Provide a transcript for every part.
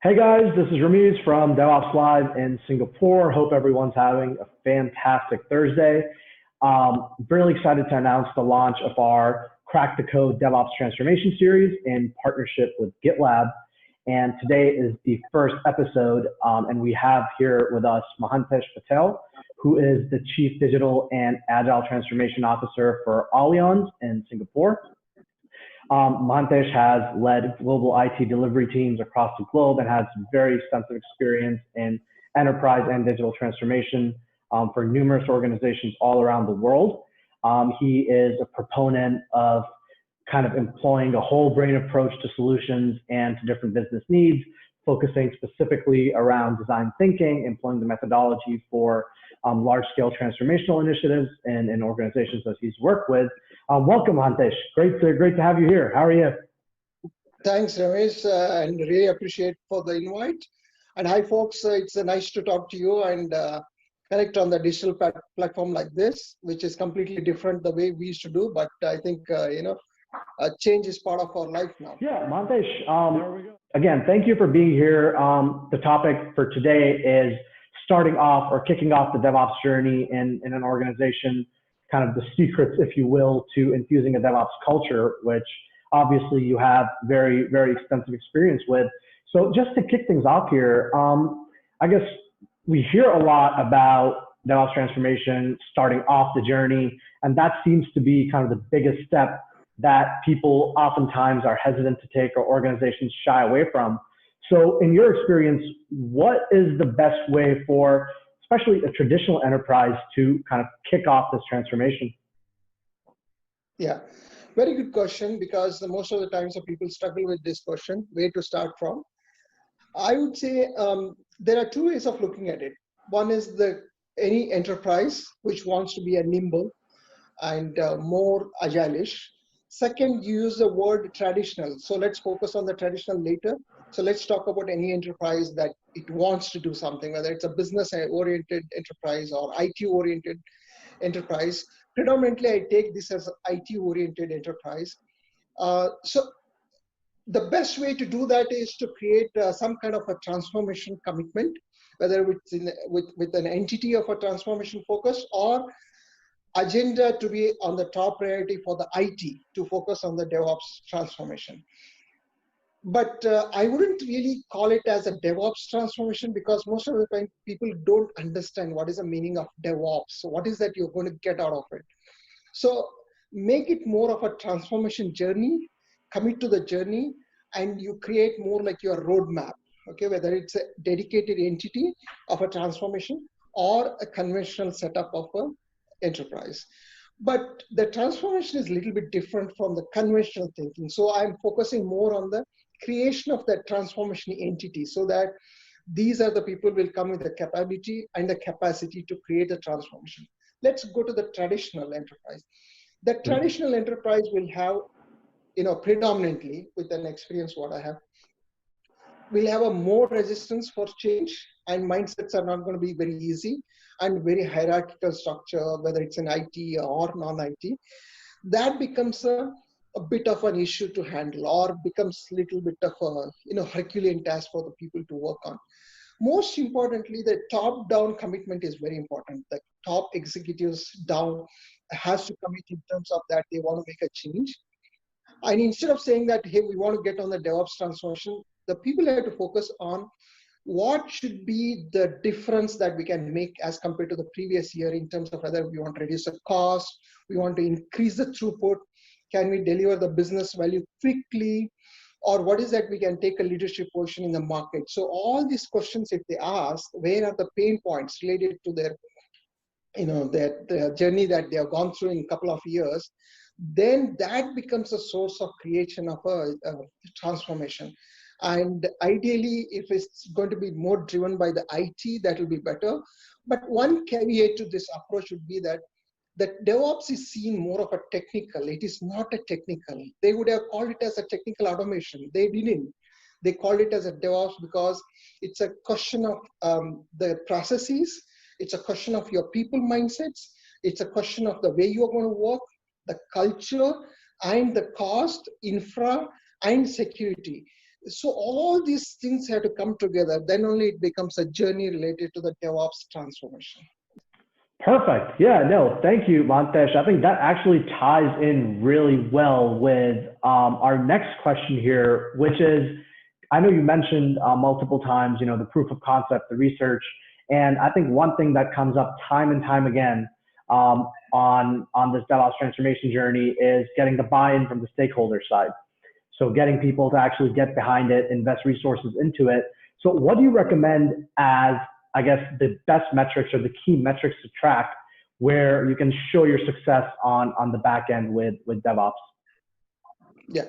Hey guys, this is Ramiz from DevOps Live in Singapore. Hope everyone's having a fantastic Thursday. Really excited to announce the launch of our Crack the Code DevOps Transformation Series in partnership with GitLab. And today is the first episode, and we have here with us Mahantesh Patil, who is the Chief Digital and Agile Transformation Officer for Allianz in Singapore. Mahantesh has led global IT delivery teams across the globe and has very extensive experience in enterprise and digital transformation for numerous organizations all around the world. He is a proponent of kind of employing a whole brain approach to solutions and to different business needs, focusing specifically around design thinking, employing the methodology for large-scale transformational initiatives in organizations that he's worked with. Welcome, Mahantesh. Great to have you here. How are you? Thanks, Ramiz, and really appreciate for the invite. And hi, folks. It's nice to talk to you and connect on the digital platform like this, which is completely different the way we used to do. But I think change is part of our life now. Yeah, Mahantesh. Again, thank you for being here. The topic for today is starting off or kicking off the DevOps journey in an organization, kind of the secrets, if you will, to infusing a DevOps culture, which obviously you have very, very extensive experience with. So just to kick things off here, I guess we hear a lot about DevOps transformation starting off the journey, and that seems to be kind of the biggest step that people oftentimes are hesitant to take or organizations shy away from. So in your experience, what is the best way for especially a traditional enterprise to kind of kick off this transformation? Yeah, very good question, because most of the times people struggle with this question, where to start from. I would say there are two ways of looking at it. One is any enterprise which wants to be a nimble and more agile-ish. Second, you use the word traditional. So let's focus on the traditional later. So let's talk about any enterprise that it wants to do something, whether it's a business-oriented enterprise or IT-oriented enterprise. Predominantly, I take this as IT-oriented enterprise. So the best way to do that is to create some kind of a transformation commitment, whether it's with an entity of a transformation focus or agenda to be on the top priority for the IT to focus on the DevOps transformation. But I wouldn't really call it as a DevOps transformation, because most of the time people don't understand what is the meaning of DevOps. So what is that you're going to get out of it? So make it more of a transformation journey, commit to the journey, and you create more like your roadmap, okay? Whether it's a dedicated entity of a transformation or a conventional setup of a enterprise. But the transformation is a little bit different from the conventional thinking. So I'm focusing more on the creation of that transformation entity, so that these are the people who will come with the capability and the capacity to create a transformation. Let's go to the traditional enterprise. The traditional enterprise will have, predominantly with an experience what I have, will have a more resistance for change, and mindsets are not going to be very easy and very hierarchical structure, whether it's in IT or non-IT. That becomes a bit of an issue to handle, or becomes a little bit of a Herculean task for the people to work on. Most importantly, the top-down commitment is very important. The top executives down has to commit in terms of that they want to make a change. And instead of saying that, hey, we want to get on the DevOps transformation, the people have to focus on what should be the difference that we can make as compared to the previous year, in terms of whether we want to reduce the cost, we want to increase the throughput, can we deliver the business value quickly, or what is that we can take a leadership position in the market. So all these questions, if they ask, where are the pain points related to their, their journey that they have gone through in a couple of years, then that becomes a source of creation of a transformation. And ideally, if it's going to be more driven by the IT, that will be better. But one caveat to this approach would be that DevOps is seen more of a technical. It is not a technical. They would have called it as a technical automation. They didn't. They called it as a DevOps because it's a question of the processes. It's a question of your people mindsets. It's a question of the way you're going to work, the culture, and the cost, infra, and security. So all these things have to come together. Then only it becomes a journey related to the DevOps transformation. Perfect. Yeah, no, thank you, Mahantesh. I think that actually ties in really well with our next question here, which is, I know you mentioned multiple times, the proof of concept, the research, and I think one thing that comes up time and time again on this DevOps transformation journey is getting the buy-in from the stakeholder side. So getting people to actually get behind it, invest resources into it. So what do you recommend as, I guess, the best metrics or the key metrics to track where you can show your success on the back end with DevOps? Yeah.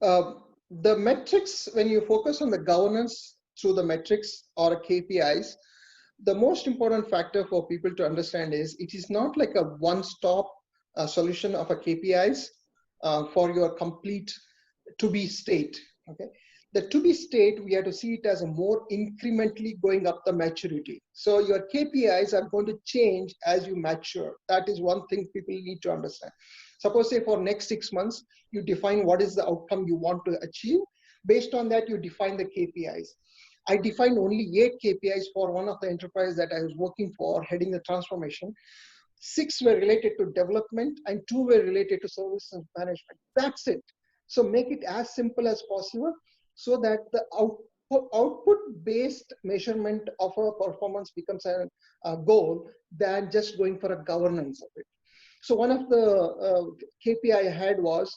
The metrics, when you focus on the governance through the metrics or KPIs, the most important factor for people to understand is it is not like a one-stop solution of a KPIs for your complete to-be state. Okay, the to-be state, we have to see it as a more incrementally going up the maturity. So your KPIs are going to change as you mature. That is one thing people need to understand. Suppose say for next 6 months, you define what is the outcome you want to achieve. Based on that, you define the KPIs. I defined only 8 KPIs for one of the enterprise that I was working for, heading the transformation. 6 were related to development and 2 were related to service and management. That's it. So make it as simple as possible so that the output-based measurement of a performance becomes a goal than just going for a governance of it. So one of the KPI I had was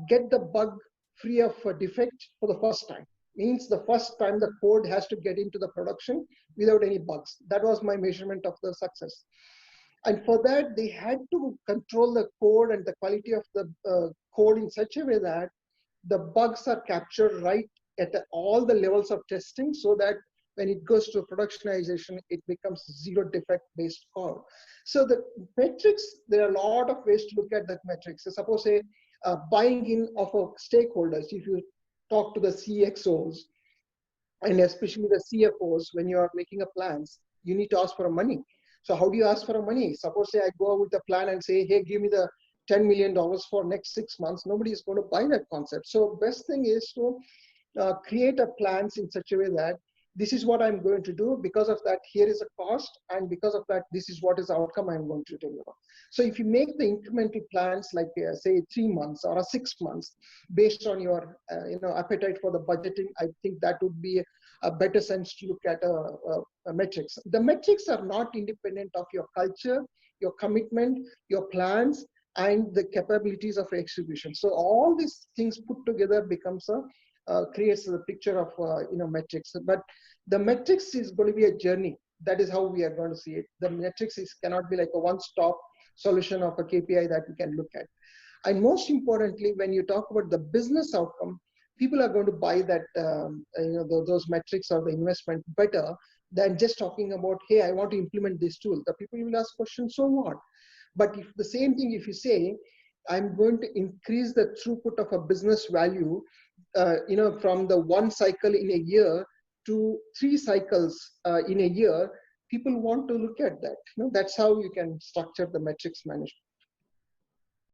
get the bug free of a defect for the first time. Means the first time the code has to get into the production without any bugs. That was my measurement of the success. And for that, they had to control the code and the quality of the code in such a way that the bugs are captured right at all the levels of testing so that when it goes to productionization, it becomes zero defect based code. So the metrics, there are a lot of ways to look at that metrics. So suppose say buying in of stakeholders, if you talk to the CXOs and especially the CFOs, when you are making a plans, you need to ask for money. So how do you ask for money? Suppose say I go with the plan and say, hey, give me the $10 million for next 6 months. Nobody is going to buy that concept. So best thing is to create a plans in such a way that this is what I'm going to do. Because of that, here is a cost. And because of that, this is what is the outcome I'm going to deliver. So if you make the incremental plans, like say 3 months or 6 months, based on your appetite for the budgeting, I think that would be a better sense to look at metrics. The metrics are not independent of your culture, your commitment, your plans, and the capabilities of execution. So all these things put together becomes creates a picture of metrics. But the metrics is going to be a journey. That is how we are going to see it. The metrics cannot be like a one-stop solution of a KPI that we can look at. And most importantly, when you talk about the business outcome, people are going to buy that those metrics or the investment better than just talking about, hey, I want to implement this tool. The people will ask questions, so what? But if the same thing, if you say, I'm going to increase the throughput of a business value, from the 1 cycle in a year to 3 cycles in a year, people want to look at that. That's how you can structure the metrics management.